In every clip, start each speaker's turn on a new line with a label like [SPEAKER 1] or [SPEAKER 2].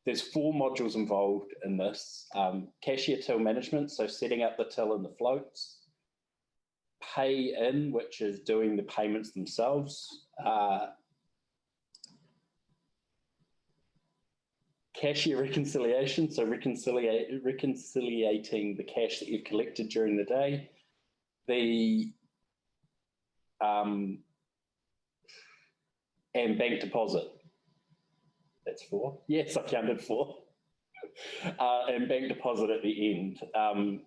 [SPEAKER 1] there's 4 modules involved in this. Cashier till management, so setting up the till and the floats. Pay in, which is doing the payments themselves. Cashier reconciliation, so reconciliating the cash that you've collected during the day. And bank deposit. That's 4. Yes, I counted 4. And bank deposit at the end.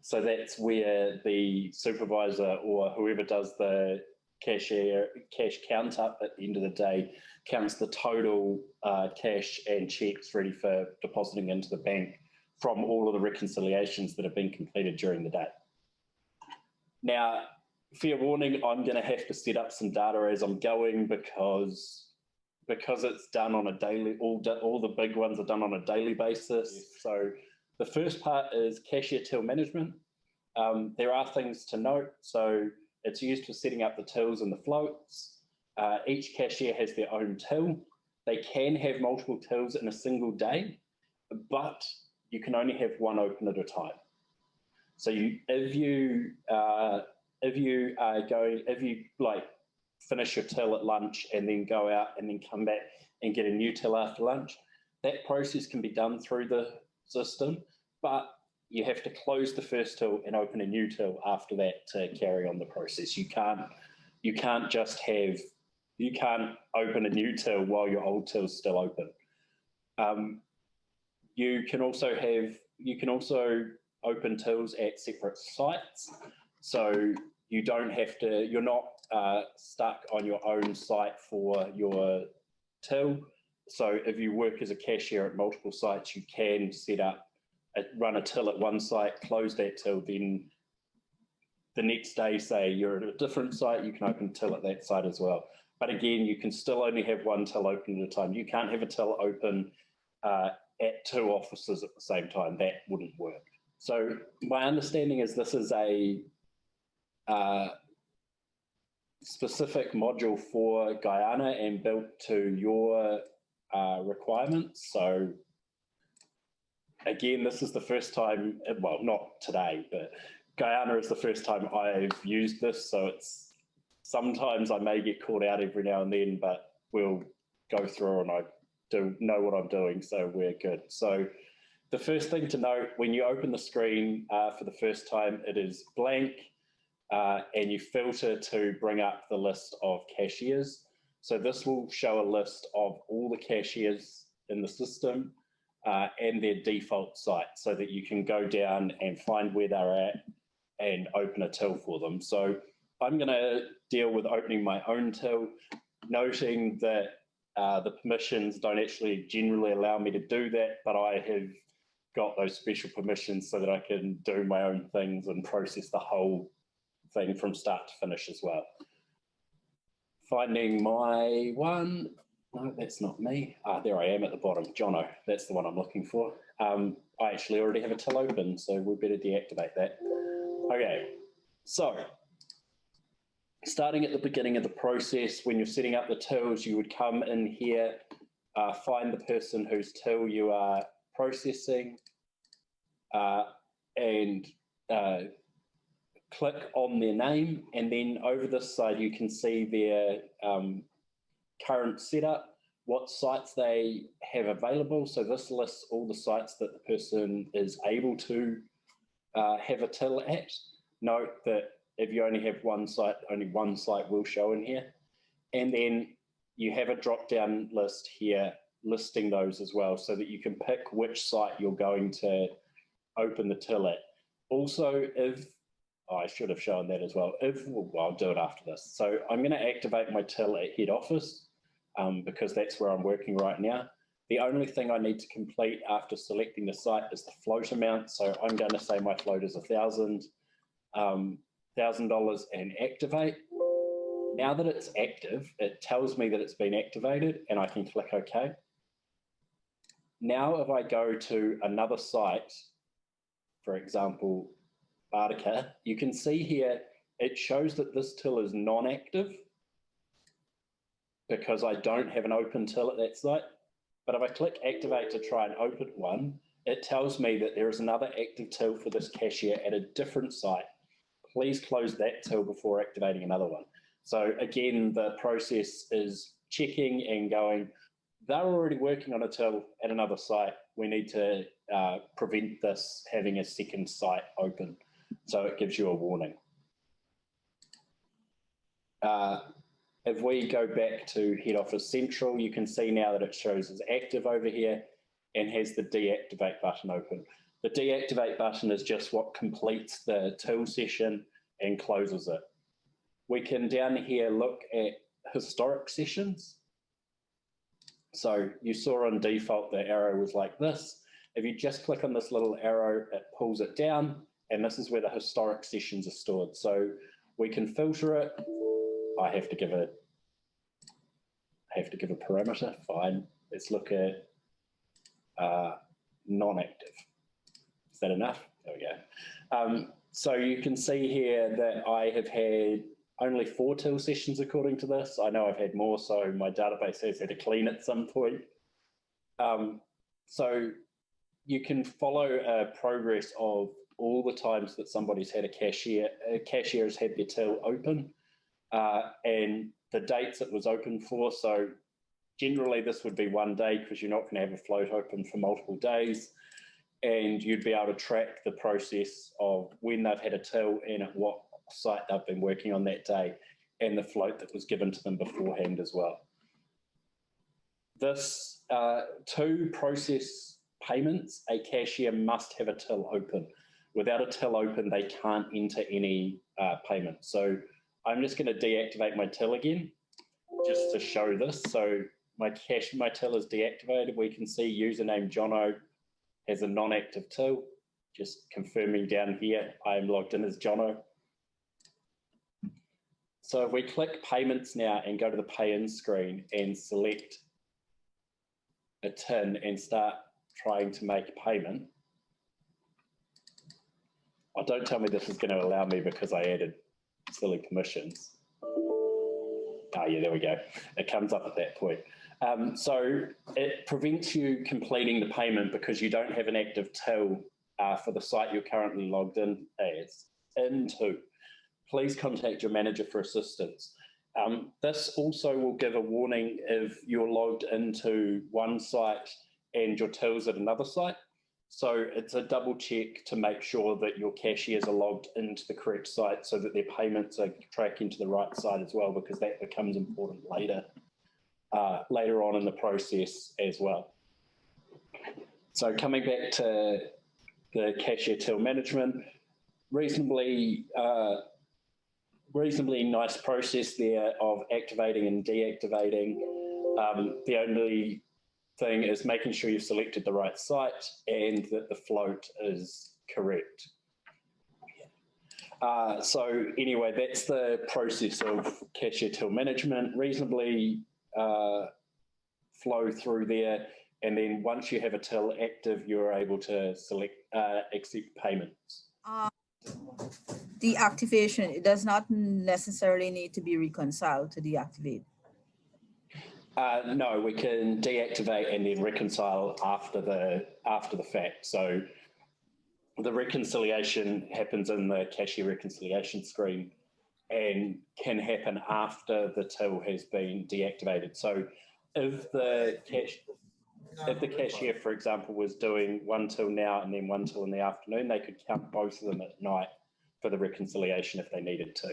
[SPEAKER 1] So that's where the supervisor or whoever does the cash count up at the end of the day counts the total cash and checks ready for depositing into the bank from all of the reconciliations that have been completed during the day. Now, fair warning, I'm going to have to set up some data as I'm going because it's done on a daily, all the big ones are done on a daily basis. So the first part is cashier till management. There are things to note. So it's used for setting up the tills and the floats. Each cashier has their own till. They can have multiple tills in a single day, but you can only have one open at a time. So if you finish your till at lunch and then go out and then come back and get a new till after lunch, that process can be done through the system, but you have to close the first till and open a new till after that to carry on the process. You can't open a new till while your old till is still open. You can also open tills at separate sites, so you're not stuck on your own site for your till. So if you work as a cashier at multiple sites, you can run a till at one site, close that till, then the next day, say you're at a different site, you can open a till at that site as well. But again, you can still only have one till open at a time. You can't have a till open at 2 offices at the same time. That wouldn't work. So my understanding is this is a specific module for Guyana and built to your requirements. So again, this is the first time, well, not today, but Guyana is the first time I've used this. So sometimes I may get caught out every now and then, but we'll go through and I do know what I'm doing, so we're good. So the first thing to note, when you open the screen for the first time, it is blank. And you filter to bring up the list of cashiers. So this will show a list of all the cashiers in the system and their default site so that you can go down and find where they're at and open a till for them. So I'm going to deal with opening my own till, noting that the permissions don't actually generally allow me to do that, but I have got those special permissions so that I can do my own things and process the whole thing from start to finish as well. Finding my one, no, that's not me. There I am at the bottom, Jono, that's the one I'm looking for. I actually already have a till open, so we better deactivate that. Okay, so starting at the beginning of the process, when you're setting up the tills, you would come in here, find the person whose till you are processing, and click on their name, and then over this side you can see their current setup, what sites they have available. So this lists all the sites that the person is able to have a till at. Note that if you only have one site, only one site will show in here. And then you have a drop-down list here listing those as well so that you can pick which site you're going to open the till at. Also, I should have shown that as well. I'll do it after this. So I'm going to activate my till at head office because that's where I'm working right now. The only thing I need to complete after selecting the site is the float amount. So I'm going to say my float is $1,000 and activate. Now that it's active, it tells me that it's been activated and I can click OK. Now if I go to another site, for example, Artica, you can see here it shows that this till is non-active because I don't have an open till at that site. But if I click activate to try and open one, it tells me that there is another active till for this cashier at a different site. Please close that till before activating another one. So again, the process is checking and going, they're already working on a till at another site. We need to prevent this having a second site open. So it gives you a warning. If we go back to head office central, you can see now that it shows as active over here and has the deactivate button open. The deactivate button is just what completes the till session and closes it. We can down here look at historic sessions. So you saw on default the arrow was like this. If you just click on this little arrow, it pulls it down, and this is where the historic sessions are stored. So we can filter it. I have to give a parameter. Fine. Let's look at non-active. Is that enough? There we go. So you can see here that I have had only 4 till sessions according to this. I know I've had more, so my database has had to clean at some point. So you can follow a progress of all the times that somebody's had a cashier has had their till open, and the dates it was open for. So generally this would be 1 day because you're not going to have a float open for multiple days, and you'd be able to track the process of when they've had a till and at what site they've been working on that day, and the float that was given to them beforehand as well. This to process payments, a cashier must have a till open. Without a till open, they can't enter any payment. So I'm just going to deactivate my till again, just to show this. So my till is deactivated. We can see username Jono has a non-active till. Just confirming down here, I am logged in as Jono. So if we click payments now and go to the pay in screen and select a tin and start trying to make a payment. Oh, don't tell me this is going to allow me because I added silly permissions. Oh yeah, there we go. It comes up at that point. So it prevents you completing the payment because you don't have an active till for the site you're currently logged in as into. Please contact your manager for assistance. This also will give a warning if you're logged into one site and your till's at another site. So it's a double check to make sure that your cashiers are logged into the correct site so that their payments are tracking to the right site as well, because that becomes important later on in the process as well. So coming back to the cashier till management, reasonably nice process there of activating and deactivating. The only thing is making sure you've selected the right site and that the float is correct. So anyway, that's the process of cashier till management, reasonably flow through there. And then once you have a till active, you're able to select accept payments.
[SPEAKER 2] The activation, it does not necessarily need to be reconciled to deactivate.
[SPEAKER 1] No, we can deactivate and then reconcile after the fact. So the reconciliation happens in the cashier reconciliation screen and can happen after the till has been deactivated. So if the cashier, for example, was doing one till now and then one till in the afternoon, they could count both of them at night for the reconciliation if they needed to.